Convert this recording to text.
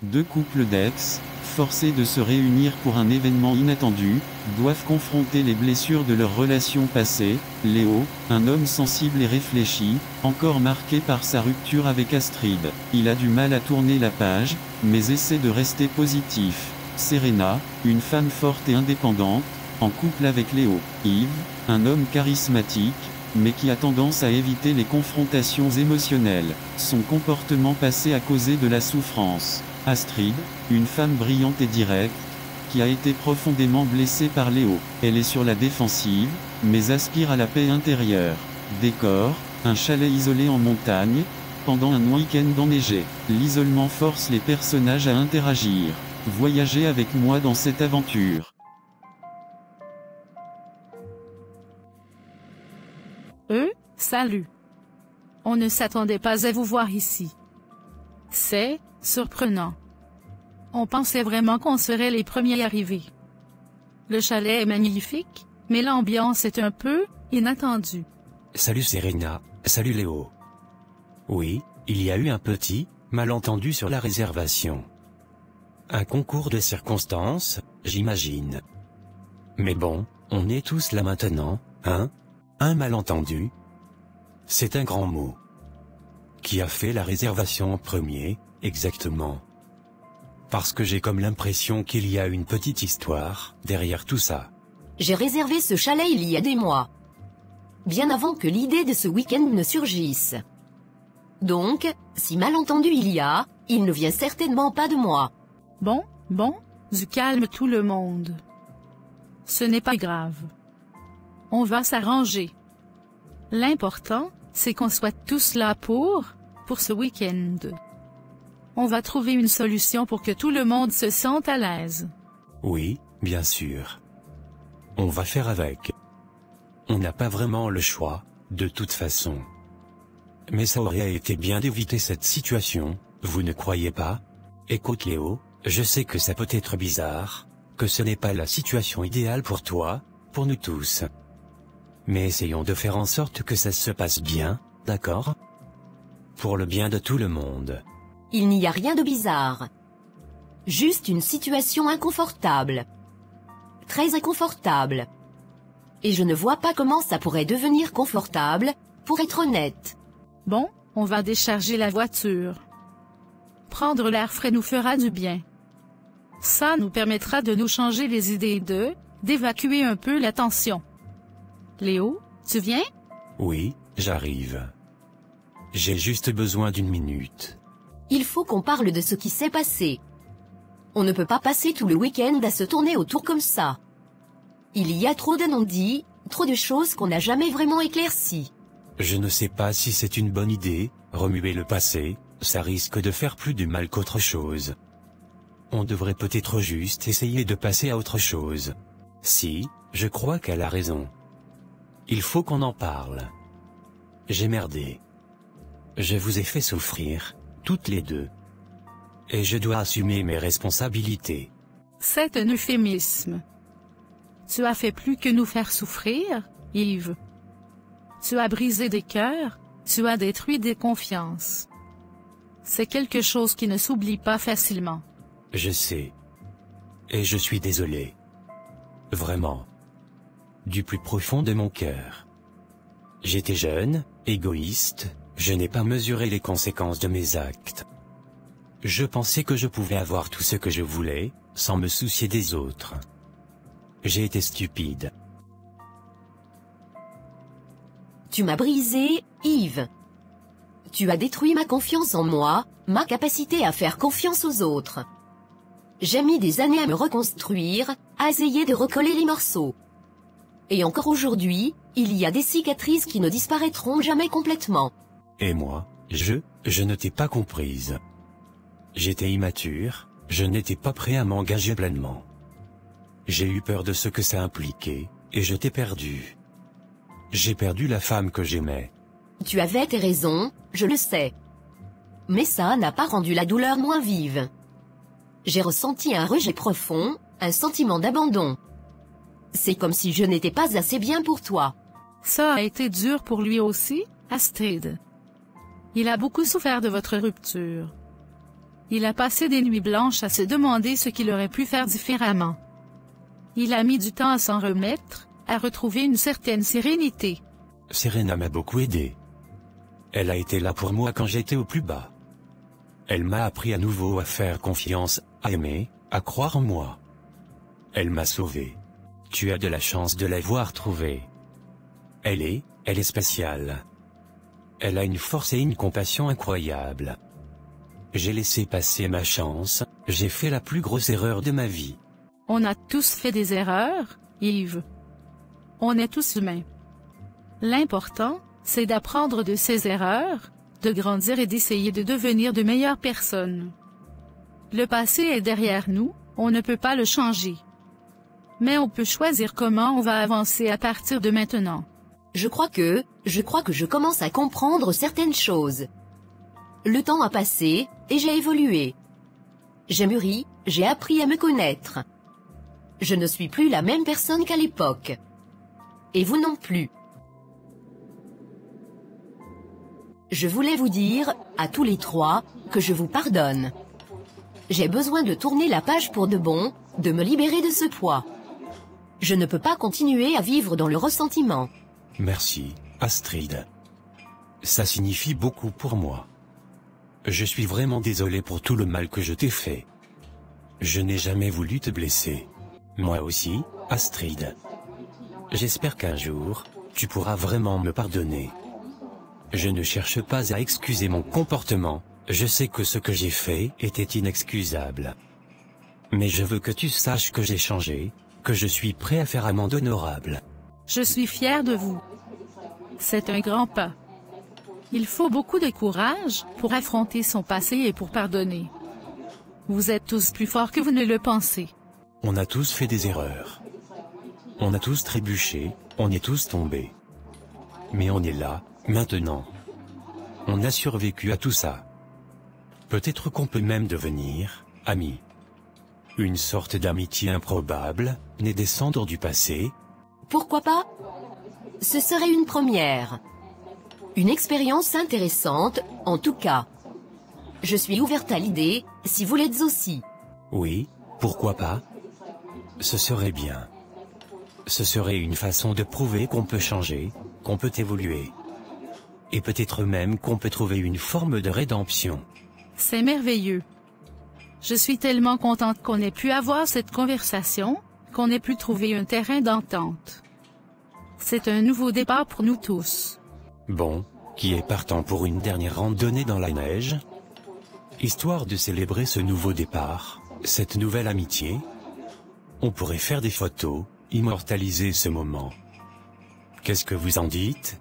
Deux couples d'ex, forcés de se réunir pour un événement inattendu, doivent confronter les blessures de leur relation passée. Léo, un homme sensible et réfléchi, encore marqué par sa rupture avec Astrid. Il a du mal à tourner la page, mais essaie de rester positif. Serena, une femme forte et indépendante, en couple avec Léo. Yves, un homme charismatique, mais qui a tendance à éviter les confrontations émotionnelles. Son comportement passé a causé de la souffrance. Astrid, une femme brillante et directe, qui a été profondément blessée par Léo. Elle est sur la défensive, mais aspire à la paix intérieure. Décor, un chalet isolé en montagne, pendant un week-end enneigé. L'isolement force les personnages à interagir. Voyagez avec moi dans cette aventure. Salut. On ne s'attendait pas à vous voir ici. C'est surprenant. On pensait vraiment qu'on serait les premiers arrivés. Le chalet est magnifique, mais l'ambiance est un peu inattendue. Salut Serena, salut Léo. Oui, il y a eu un petit malentendu sur la réservation. Un concours de circonstances, j'imagine. Mais bon, on est tous là maintenant, hein? Un malentendu? C'est un grand mot. Qui a fait la réservation en premier, exactement? Parce que j'ai comme l'impression qu'il y a une petite histoire derrière tout ça. J'ai réservé ce chalet il y a des mois. Bien avant que l'idée de ce week-end ne surgisse. Donc, si malentendu il y a, il ne vient certainement pas de moi. Bon, du calme tout le monde. Ce n'est pas grave. On va s'arranger. L'important, c'est qu'on soit tous là pour ce week-end. On va trouver une solution pour que tout le monde se sente à l'aise. Oui, bien sûr. On va faire avec. On n'a pas vraiment le choix, de toute façon. Mais ça aurait été bien d'éviter cette situation, vous ne croyez pas? Écoute Léo, je sais que ça peut être bizarre, que ce n'est pas la situation idéale pour toi, pour nous tous. Mais essayons de faire en sorte que ça se passe bien, d'accord? Pour le bien de tout le monde. Il n'y a rien de bizarre. Juste une situation inconfortable. Très inconfortable. Et je ne vois pas comment ça pourrait devenir confortable, pour être honnête. Bon, on va décharger la voiture. Prendre l'air frais nous fera du bien. Ça nous permettra de nous changer les idées d'évacuer un peu la tension. Léo, tu viens? Oui, j'arrive. J'ai juste besoin d'une minute. Il faut qu'on parle de ce qui s'est passé. On ne peut pas passer tout le week-end à se tourner autour comme ça. Il y a trop de non-dits, trop de choses qu'on n'a jamais vraiment éclaircies. Je ne sais pas si c'est une bonne idée, remuer le passé, ça risque de faire plus du mal qu'autre chose. On devrait peut-être juste essayer de passer à autre chose. Si, je crois qu'elle a raison. Il faut qu'on en parle. J'ai merdé. Je vous ai fait souffrir, toutes les deux. Et je dois assumer mes responsabilités. C'est un euphémisme. Tu as fait plus que nous faire souffrir, Yves. Tu as brisé des cœurs, tu as détruit des confiances. C'est quelque chose qui ne s'oublie pas facilement. Je sais. Et je suis désolé. Vraiment. Du plus profond de mon cœur. J'étais jeune, égoïste, je n'ai pas mesuré les conséquences de mes actes. Je pensais que je pouvais avoir tout ce que je voulais, sans me soucier des autres. J'ai été stupide. Tu m'as brisé, Yves. Tu as détruit ma confiance en moi, ma capacité à faire confiance aux autres. J'ai mis des années à me reconstruire, à essayer de recoller les morceaux. Et encore aujourd'hui, il y a des cicatrices qui ne disparaîtront jamais complètement. Et moi, je ne t'ai pas comprise. J'étais immature, je n'étais pas prêt à m'engager pleinement. J'ai eu peur de ce que ça impliquait, et je t'ai perdu. J'ai perdu la femme que j'aimais. Tu avais tes raisons, je le sais. Mais ça n'a pas rendu la douleur moins vive. J'ai ressenti un rejet profond, un sentiment d'abandon. C'est comme si je n'étais pas assez bien pour toi. Ça a été dur pour lui aussi, Astrid. Il a beaucoup souffert de votre rupture. Il a passé des nuits blanches à se demander ce qu'il aurait pu faire différemment. Il a mis du temps à s'en remettre, à retrouver une certaine sérénité. Serena m'a beaucoup aidé. Elle a été là pour moi quand j'étais au plus bas. Elle m'a appris à nouveau à faire confiance, à aimer, à croire en moi. Elle m'a sauvé. Tu as de la chance de l'avoir trouvée. Elle est spéciale. Elle a une force et une compassion incroyables. J'ai laissé passer ma chance, j'ai fait la plus grosse erreur de ma vie. On a tous fait des erreurs, Yves. On est tous humains. L'important, c'est d'apprendre de ses erreurs, de grandir et d'essayer de devenir de meilleures personnes. Le passé est derrière nous, on ne peut pas le changer. Mais on peut choisir comment on va avancer à partir de maintenant. Je crois que je commence à comprendre certaines choses. Le temps a passé, et j'ai évolué. J'ai mûri, j'ai appris à me connaître. Je ne suis plus la même personne qu'à l'époque. Et vous non plus. Je voulais vous dire, à tous les trois, que je vous pardonne. J'ai besoin de tourner la page pour de bon, de me libérer de ce poids. Je ne peux pas continuer à vivre dans le ressentiment. Merci, Astrid. Ça signifie beaucoup pour moi. Je suis vraiment désolé pour tout le mal que je t'ai fait. Je n'ai jamais voulu te blesser. Moi aussi, Astrid. J'espère qu'un jour, tu pourras vraiment me pardonner. Je ne cherche pas à excuser mon comportement, je sais que ce que j'ai fait était inexcusable. Mais je veux que tu saches que j'ai changé, que je suis prêt à faire amende honorable. Je suis fier de vous. C'est un grand pas. Il faut beaucoup de courage pour affronter son passé et pour pardonner. Vous êtes tous plus forts que vous ne le pensez. On a tous fait des erreurs. On a tous trébuché, on est tous tombés. Mais on est là, maintenant. On a survécu à tout ça. Peut-être qu'on peut même devenir amis. Une sorte d'amitié improbable, née des cendres du passé. Pourquoi pas? Ce serait une première. Une expérience intéressante, en tout cas. Je suis ouverte à l'idée, si vous l'êtes aussi. Oui, pourquoi pas? Ce serait bien. Ce serait une façon de prouver qu'on peut changer, qu'on peut évoluer. Et peut-être même qu'on peut trouver une forme de rédemption. C'est merveilleux. Je suis tellement contente qu'on ait pu avoir cette conversation, qu'on ait pu trouver un terrain d'entente. C'est un nouveau départ pour nous tous. Bon, qui est partant pour une dernière randonnée dans la neige? Histoire de célébrer ce nouveau départ, cette nouvelle amitié? On pourrait faire des photos, immortaliser ce moment. Qu'est-ce que vous en dites?